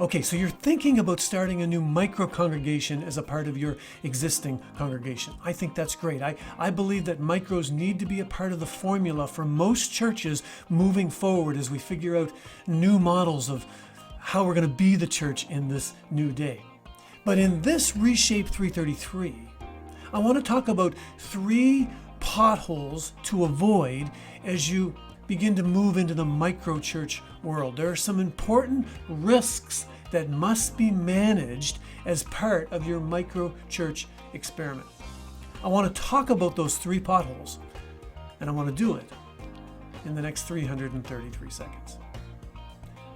Okay, so you're thinking about starting a new micro congregation as a part of your existing congregation. I think that's great. I believe that micros need to be a part of the formula for most churches moving forward as we figure out new models of how we're going to be the church in this new day. But in this reShape 333, I want to talk about 3 potholes to avoid as you begin to move into the micro church world. There are some important risks that must be managed as part of your micro church experiment. I want to talk about those 3 potholes, and I want to do it in the next 333 seconds.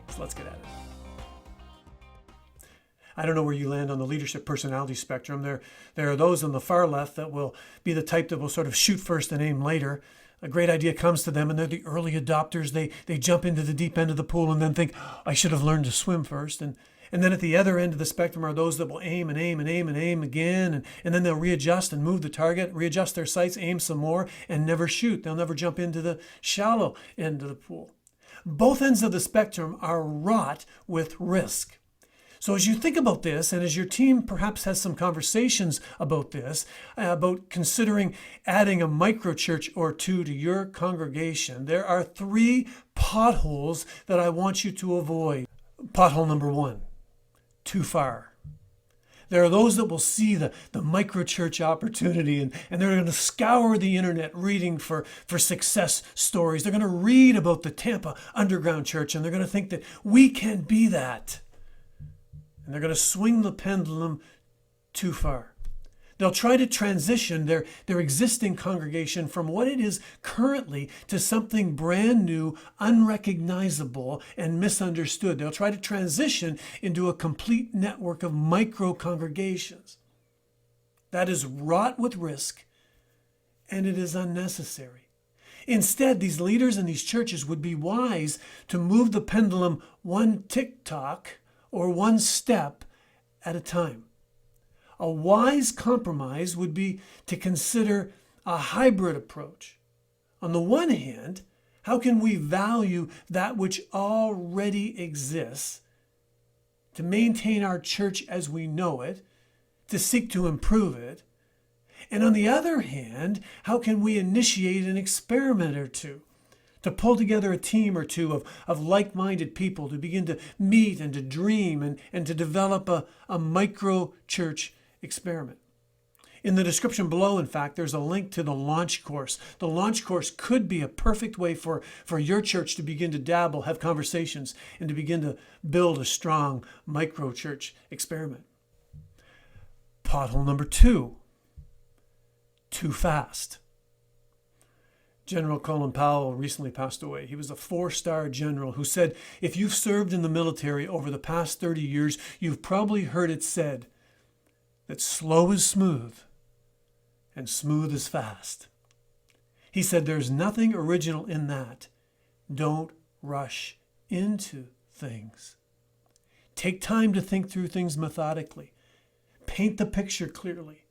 So let's get at it. I don't know where you land on the leadership personality spectrum. There are those on the far left that will be the type that will sort of shoot first and aim later. A great idea comes to them and they're the early adopters. They jump into the deep end of the pool and then think, I should have learned to swim first. And then at the other end of the spectrum are those that will aim and aim and aim and aim again. And then they'll readjust and move the target, readjust their sights, aim some more, and never shoot. They'll never jump into the shallow end of the pool. Both ends of the spectrum are wrought with risk. So as you think about this, and as your team perhaps has some conversations about this, about considering adding a micro church or 2 to your congregation, there are 3 potholes that I want you to avoid. Pothole number 1, too far. There are those that will see the micro church opportunity and they're going to scour the internet reading for success stories. They're going to read about the Tampa Underground Church and they're going to think that we can be that. And they're going to swing the pendulum too far. They'll try to transition their existing congregation from what it is currently to something brand new, unrecognizable, and misunderstood. They'll try to transition into a complete network of micro congregations. That is wrought with risk, and it is unnecessary. Instead, these leaders in these churches would be wise to move the pendulum one tick-tock or 1 step at a time. A wise compromise would be to consider a hybrid approach. On the one hand, how can we value that which already exists to maintain our church as we know it, to seek to improve it? And on the other hand, how can we initiate an experiment or 2? To pull together a team or 2 of like-minded people to begin to meet and to dream and to develop a micro church experiment. In the description below, in fact, there's a link to the launch course. The launch course could be a perfect way for your church to begin to dabble, have conversations, and to begin to build a strong micro church experiment. Pothole number 2, too fast. General Colin Powell recently passed away. He was a 4-star general who said, if you've served in the military over the past 30 years, you've probably heard it said that slow is smooth and smooth is fast. He said there's nothing original in that. Don't rush into things. Take time to think through things methodically. Paint the picture clearly.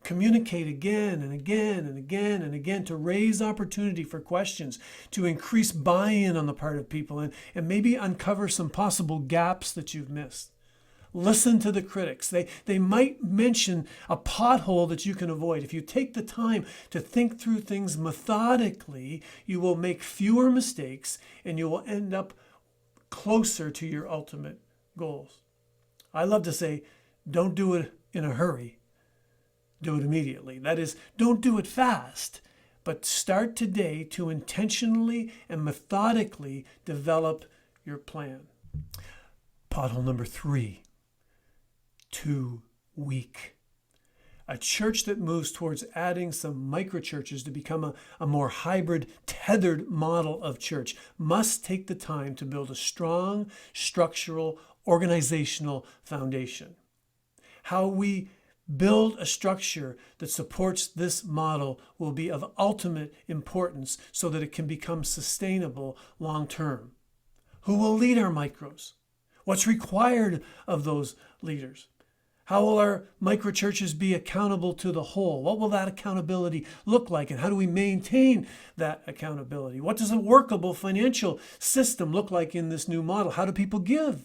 Communicate again and again and again and again to raise opportunity for questions, to increase buy-in on the part of people and maybe uncover some possible gaps that you've missed. Listen to the critics. They might mention a pothole that you can avoid. If you take the time to think through things methodically, you will make fewer mistakes and you will end up closer to your ultimate goals. I love to say, don't do it in a hurry. Do it immediately. That is, don't do it fast, but start today to intentionally and methodically develop your plan. Pothole number 3, too weak. A church that moves towards adding some microchurches to become a more hybrid, tethered model of church must take the time to build a strong, structural, organizational foundation. How we build a structure that supports this model will be of ultimate importance so that it can become sustainable long term. Who will lead our micros? What's required of those leaders? How will our microchurches be accountable to the whole? What will that accountability look like? And how do we maintain that accountability? What does a workable financial system look like in this new model? How do people give?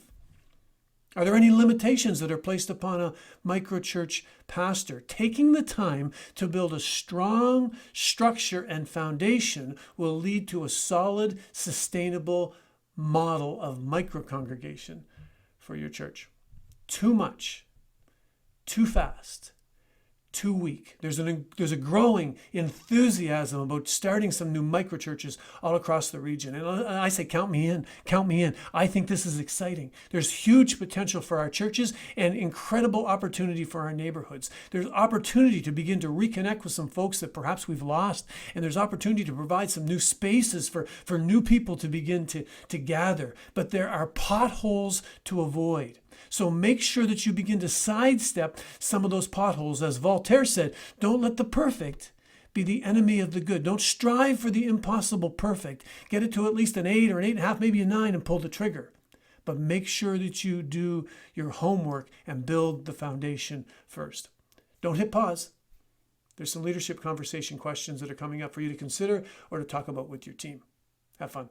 Are there any limitations that are placed upon a microchurch pastor? Taking the time to build a strong structure and foundation will lead to a solid, sustainable model of microcongregation for your church. Too much, too fast, too weak. There's a growing enthusiasm about starting some new microchurches all across the region. And I say, count me in, count me in. I think this is exciting. There's huge potential for our churches and incredible opportunity for our neighborhoods. There's opportunity to begin to reconnect with some folks that perhaps we've lost. And there's opportunity to provide some new spaces for new people to begin to gather. But there are potholes to avoid. So make sure that you begin to sidestep some of those potholes. As Voltaire said, don't let the perfect be the enemy of the good. Don't strive for the impossible perfect. Get it to at least an 8 or an 8.5, maybe a 9, and pull the trigger. But make sure that you do your homework and build the foundation first. Don't hit pause. There's some leadership conversation questions that are coming up for you to consider or to talk about with your team. Have fun.